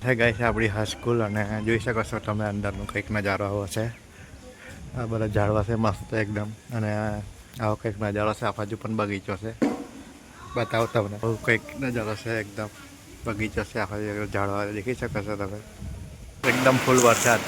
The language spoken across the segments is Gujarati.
થઈ ગઈ છે આપણી હાઈસ્કૂલ અને જોઈ શકો છો તમે અંદરનું કંઈક નજારો આવો છે. આ બધા ઝાડવા છે મસ્ત એકદમ અને આવો કંઈક નજારો છે. આ બાજુ પણ બગીચો છે, બતાવો તમને આવું કંઈક નજારો છે. એકદમ બગીચો છે, આ બાજુ ઝાડવા દેખી શકો છો તમે. એકદમ ફૂલ વરસાદ.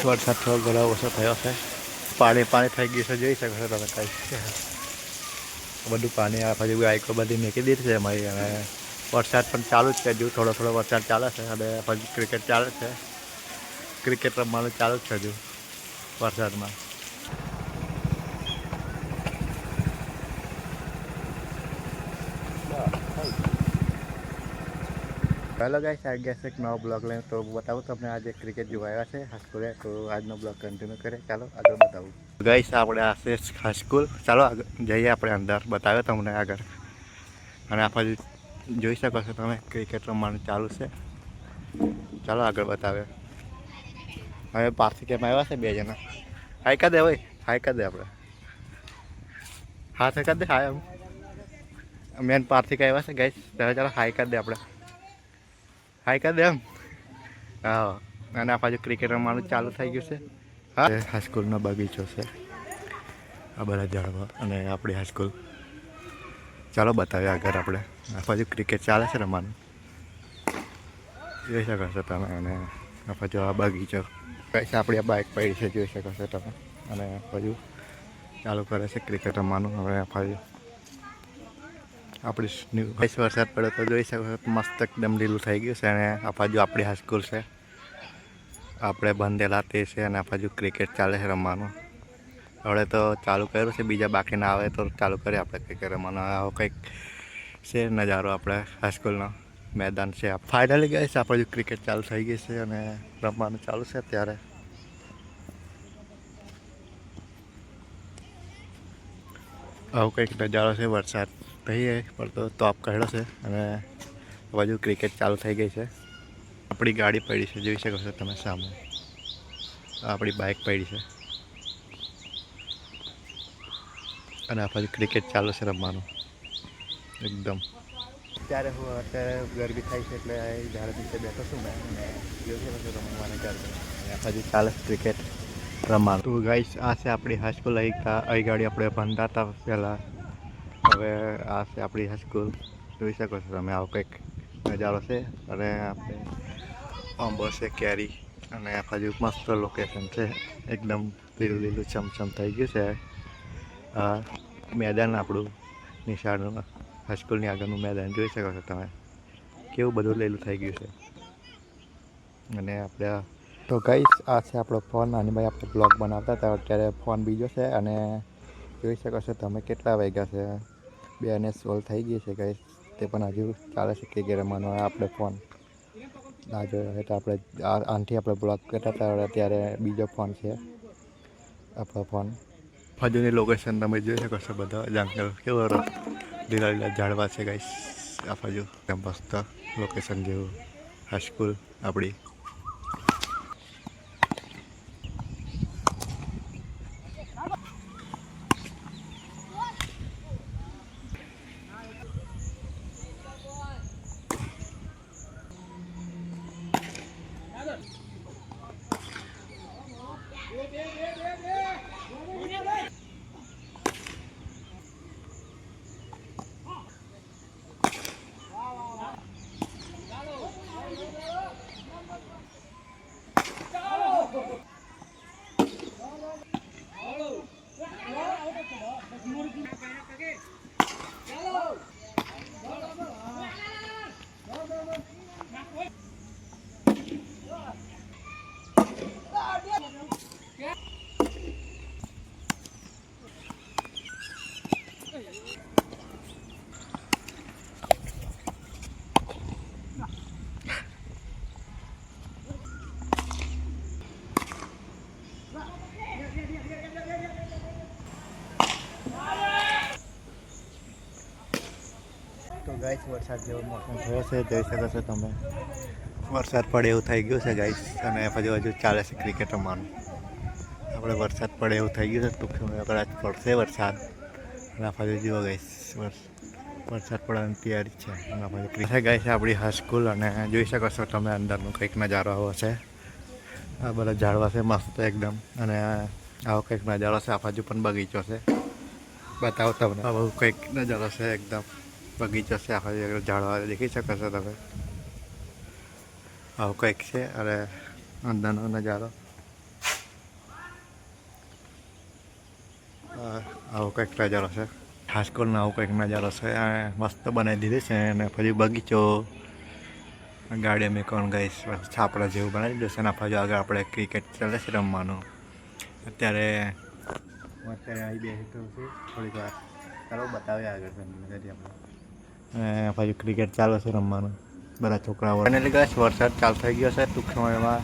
વરસાદ થોડો ઘણો ઓછો થયો છે. પાણી થઈ ગયું છે, જોઈ શકો છો તમે. કંઈ બધું પાણી આ બાજુ બાઈકો બધી મૂકી દીધી છે અમારી અને વરસાદ પણ ચાલુ જ છે. હજુ થોડો વરસાદ ચાલે છે અને પછી ક્રિકેટ ચાલે છે. ક્રિકેટ રમવાનું ચાલુ જ છે હજુ વરસાદમાં. હેલો ગાઈસ, આ ગયા છે એક નવો બ્લોગ લઈને. તો બતાવું તમને આજે ક્રિકેટ જોવા આવ્યા છે હાઈસ્કૂલે. તો આજનો બ્લોગ કન્ટિન્યુ કરે. ચાલો આગળ બતાવું. ગાઈસ આપણે આ છે હાઈસ્કૂલ. ચાલો આગળ જઈએ આપણે અંદર, બતાવ્યો તમને આગળ. અને આ બાજુ જોઈ શકો છો તમે ક્રિકેટ રમવાનું ચાલુ છે. ચાલો આગળ બતાવે. હવે પારથી કેમ આવ્યા છે 2 જણા. હાઈ કર દે ભાઈ, હાઈ કર દે. આપણે હાથ કર દે. હાય મેન પારથી આવ્યા છે ગાઈસ. ચાલો હાઈ કર દે. આપણે હાઈ કર દે એમ. હા, અને આ બાજુ ક્રિકેટ રમવાનું ચાલુ થઈ ગયું છે. હા, હાઈસ્કૂલનો બગીચો છે. આ બધા ઝાડવા અને આપણી હાઈસ્કૂલ. ચાલો બતાવીએ આગળ આપણે. આ બાજુ ક્રિકેટ ચાલે છે રમવાનું, જોઈ શકો છો તમે. અને આ બાજુ આ બગીચો. કઈ આપણી આ બાઇક પડી છે, જોઈ શકો છો તમે. અને બાજુ ચાલુ કરે છે ક્રિકેટ રમવાનું. હવે આ બાજુ આપણી વરસાદ પડે તો જોઈ શકો છો મસ્ત એકદમ લીલું થઈ ગયું છે. અને આ બાજુ આપણી હાઈસ્કૂલ છે, આપણે બંધેલા તે છે. અને આ બાજુ ક્રિકેટ ચાલે છે રમવાનું. હવે તો ચાલુ કર્યું છે, બીજા બાકી ના આવે તો ચાલુ કરીએ આપણે ક્રિકેટ રમવાનું. આવો કંઈક છે નજારો આપણે હાઈસ્કૂલનો. મેદાન છે. ફાઇનલી ગઈ છે આપણે ક્રિકેટ ચાલુ થઈ ગઈ છે અને રમવાનું ચાલુ છે અત્યારે. આવું કંઈક નજારો છે. વરસાદ નહીં પડતો તોપ કાઢ્યો છે અને બાજુ ક્રિકેટ ચાલુ થઈ ગઈ છે. આપણી ગાડી પડી છે, જોઈ શકો છો તમે સામે. આપણી બાઇક પડી છે અને આ બાજુ ક્રિકેટ ચાલુ છે રમવાનું એકદમ. અત્યારે ગરબી થાય છે એટલે ઝાડ નીચે બેઠો છું મેં. જોઈ શકો છો રમવાના ગરબી. આ બાજુ ચાલે ક્રિકેટ રમવાનું. તો ગાઈસ આ છે આપણી હાઈસ્કૂલ. અહીં ગાડી આપણે ભણતા હતા પહેલાં. હવે આ છે આપણી હાઈસ્કૂલ, જોઈ શકો છો તમે. આવો કંઈક નજારો છે. અને આપણે આંબો છે, કેરી. અને આ બાજુ મસ્ત લોકેશન છે, એકદમ લીલું લીલું છમછમ થઈ ગયું છે. મેદાન આપણું નિશાળનું હાઈસ્કૂલની આગળનું મેદાન જોઈ શકો છો તમે. કેવું બધું લીલું થઈ ગયું છે. અને આપણે તો ગાઈસ આ છે આપણો ફોન. નાની ભાઈ આપણે બ્લોગ બનાવતા હતા, અત્યારે ફોન બીજો છે. અને જોઈ શકો છો તમે કેટલા વાગ્યા છે. 2:16 થઈ ગઈ છે ગાઈસ. તે પણ હજુ ચાલે છે ક્રિકેટ રમવાનું. આપણે ફોન ના જોયો એટલે આપણે આનાથી આપણે બ્લોગ કરતા હતા. ત્યારે બીજો ફોન છે આપણો ફોન. બાજુની લોકેશન તમે જોઈ શકો છો. બધા જંગલ કેવો લીલા લીલા ઝાડવા છે ગાઈસ. આ બાજુ મસ્ત લોકેશન જેવું હાઈસ્કૂલ આપણી. ગાઈસ વરસાદ જેવો મોસમ થયો છે, જોઈ શકો છો તમે. વરસાદ પડે એવું થઈ ગયું છે ગાઈસ, અને હજુ ચાલે છે ક્રિકેટ રમવાનું. આપણે વરસાદ પડે એવું થઈ ગયું છે, ટૂંક સમય કદાચ પડશે વરસાદ. અને આપણે જુઓ ગાઈસ વરસાદ પડવાની તૈયારી છે. અને આપણે ગાઈસ આપણી હાઈસ્કૂલ, અને જોઈ શકો છો તમે અંદરનું કંઈક નજારો આવો છે. આ બધા ઝાડવા છે મસ્ત એકદમ, અને આવો કંઈક નજારો છે. આ બાજુ પણ બગીચો છે, બતાવો તમને. આવું કંઈક નજારો છે એકદમ, બગીચો છે. આ બાજુ ઝાડવા દેખી શકો છો તમે. આવું કંઈક છે, અને અંદરનો નજારો આવો કંઈક નજારો છે. હાઈસ્કૂલનો આવું કંઈક નજારો છે. મસ્ત બનાવી દીધી છે, અને પછી બગીચો, ગાડી મેકવાનું ગાઈસ છાપડા જેવું બનાવી દીધું છે. અને પછી આગળ આપણે ક્રિકેટ ચાલે છે રમવાનું. અત્યારે આવી બેસી તો છું થોડીક વાર, ચાલો બતાવીએ આગળ કરીએ આપણે. અને પછી ક્રિકેટ ચાલે છે રમવાનું, બધા છોકરાઓ. અને ગાઈસ વરસાદ ચાલુ થઈ ગયો છે, ટૂંક સમયમાં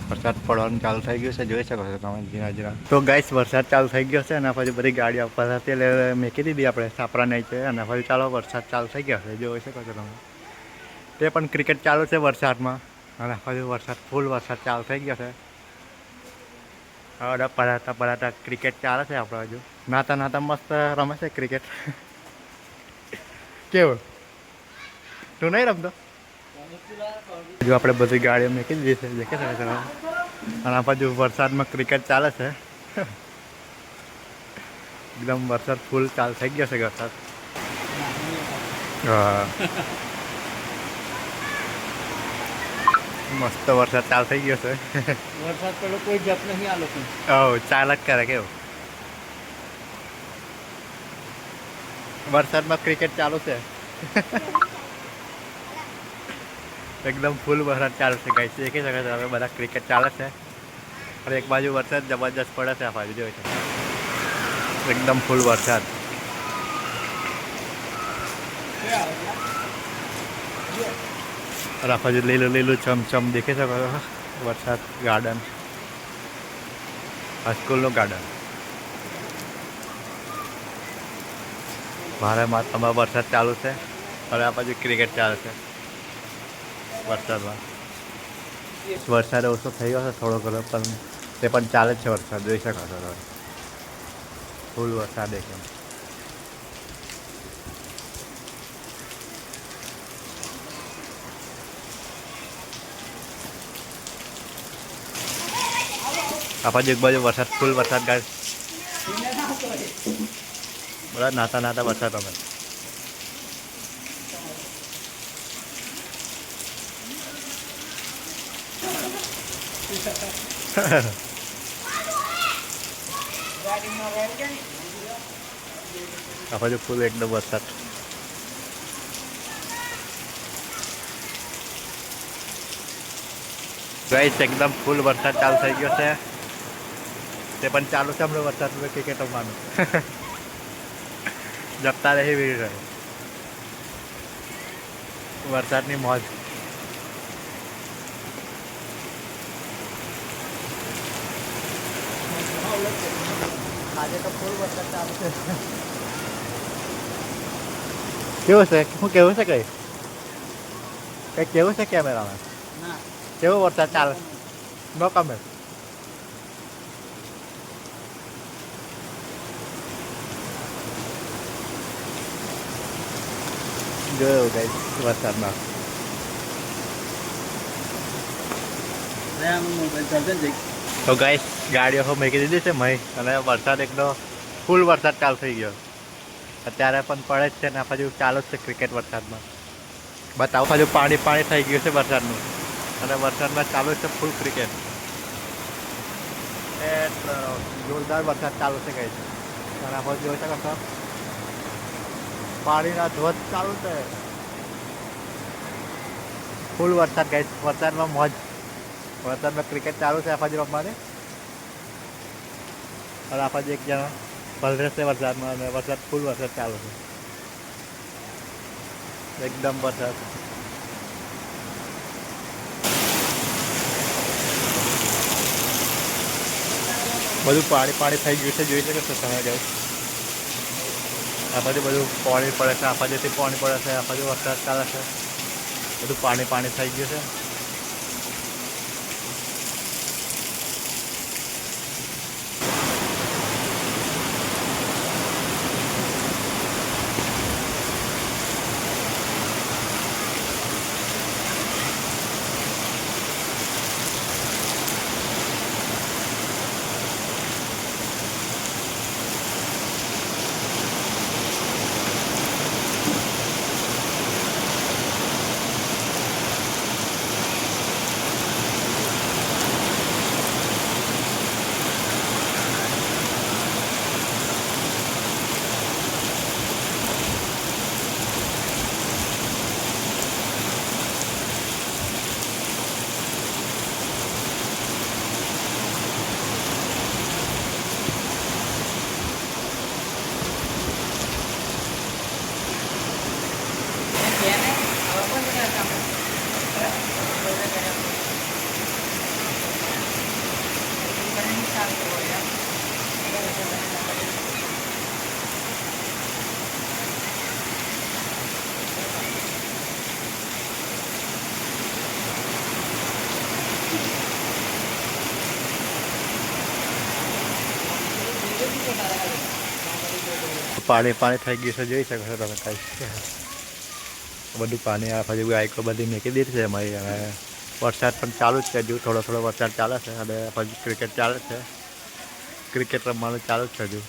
વરસાદ પડવાનું ચાલુ થઈ ગયું છે, જોઈ શકો છો તમે ધીરા ધીરા. તો ગાઈસ વરસાદ ચાલુ થઈ ગયો છે, અને પછી બધી ગાડીઓ ઉપર હતી એટલે મેકી દીધી આપણે છાપરા નહીં છે. અને પછી ચાલો વરસાદ ચાલુ થઈ ગયો છે, જોઈ શકો છો તમે. તે પણ ક્રિકેટ ચાલુ છે વરસાદમાં, અને પછી વરસાદ ફૂલ વરસાદ ચાલુ થઈ ગયો છે. હવે પડાતા ક્રિકેટ ચાલે છે આપણે. હજુ નાતા મસ્ત રમે છે ક્રિકેટ. કેવું, તું નહીં રમતો? જો આપણે બધી ગાડીઓ મૂકી દીધી છે, દેખે છે. અને આ બાજુ વરસાદમાં ક્રિકેટ ચાલે છે. એકદમ વરસાદ ફૂલ ચાલુ થઈ ગયો છે વરસાદ. હા, મસ્ત વરસાદ ચાલુ થઈ ગયો છે. વરસાદ પડે કોઈ જપ નહીં આ લોકો. ચાલ જ કરે કેવું. વરસાદમાં ક્રિકેટ ચાલુ છે. એકદમ ફૂલ વરસાદ ચાલુ છે ગાઈસ, દેખી શકે છે હવે બધા ક્રિકેટ ચાલે છે. અને એક બાજુ વરસાદ જબરજસ્ત પડે છે. આ બાજુ જોઈ છે એકદમ ફૂલ વરસાદ. અને આ બાજુ લીલું ચમચમ દેખી શકો છો વરસાદ. ગાર્ડન, હાઈસ્કૂલનું ગાર્ડન. મારે તમારો વરસાદ ચાલુ છે, અને આ બાજુ ક્રિકેટ ચાલે છે વરસાદમાં. વરસાદ ઓછો થઈ ગયો છે થોડો ઘણો, પણ તે પણ ચાલે છે વરસાદ, જોઈ શકો છો તમે. ફૂલ વરસાદ એકદમ. આ બાજુ એક બાજુ વરસાદ, ફૂલ વરસાદ ગાય. બધા નાતા વરસાદ અમે. આ બાજુ ફૂલ એકદમ વરસાદ. ગાઈસ એકદમ ફૂલ વરસાદ ચાલુ થઈ ગયો છે. તે પણ ચાલુ છે હમણાં વરસાદ ક્રિકેટ રમવાનું. જપતા રહી રહે વરસાદની મોજ. આજે તો ફૂલ વરસાદ ચાલુ છે. કેવું છે, શું કેવું છે? કઈ કેવું છે કેમેરામાં? કેવો વરસાદ ચાલે? નો કમેન્ટ. જોયું ગાઈસ વરસાદમાં. તો ગાઈસ ગાડીઓ મૂકી દીધી છે મહી, અને વરસાદ એકદમ ફૂલ વરસાદ ચાલુ થઈ ગયો. અત્યારે પણ પડે જ છે, ને પાછું ચાલુ જ છે ક્રિકેટ વરસાદમાં. બતાવો, પાછું પાણી થઈ ગયું છે વરસાદનું, અને વરસાદમાં ચાલુ છે ફૂલ ક્રિકેટ. જોરદાર વરસાદ ચાલુ છે ગાઈસ. અને આપણે જોઈ શકો છો પાણીના ધોધ ચાલુ છે. ફૂલ વરસાદ ગાઈસ, વરસાદમાં મોજ. વરસાદમાં ક્રિકેટ ચાલુ છે આ બાજુ રમવાની. અને આ બાજુ એક જણા પલરે છે વરસાદમાં, અને વરસાદ ફૂલ વરસાદ ચાલુ છે એકદમ વરસાદ. બધું પાણી થઈ ગયું છે, જોઈ શકો છો તમે ગાઈસ. આ બાજુ બધું પાણી પડે છે, આ બાજુથી પાણી પડે છે, આ બાજુ વરસાદ ચાલે છે, બધું પાણી પાણી થઈ ગયું છે. પાણી પાણી થઈ ગયું છે, જોઈ શકો છો તમે કઈ બધું પાણી આ બાજુ બાઈકો બધી મૂકી દીધી છે અમારી. હવે વરસાદ પણ ચાલુ જ છે, હજુ થોડો થોડો વરસાદ ચાલે છે અને પછી ક્રિકેટ ચાલે છે, ક્રિકેટ રમવાનું ચાલુ જ છે હજુ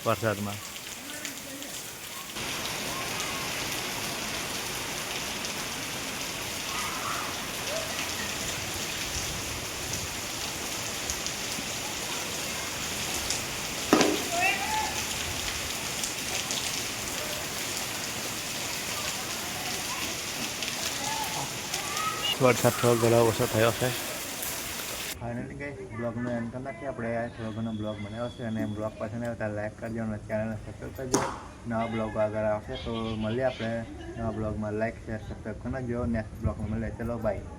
વરસાદમાં. વરસાદ થોડો ઘણો ઓછો થયો છે. ફાઇનલી ગઈ બ્લોગનો એન્ડ કરી નાખીએ આપણે. થોડો ઘણો બ્લોગ બનાવ્યો છે અને બ્લોગ પસંદ આવ્યો તો લાઈક કરજો અને ચેનલને સબસ્ક્રાઈબ કરજો. નવા બ્લોગ આગળ આવશે તો મળીએ આપણે નવા બ્લોગમાં. લાઈક શેર સબસ્ક્રાઈબ કરી નાખજો. નેક્સ્ટ બ્લોગમાં મળીએ. ચલો બાય.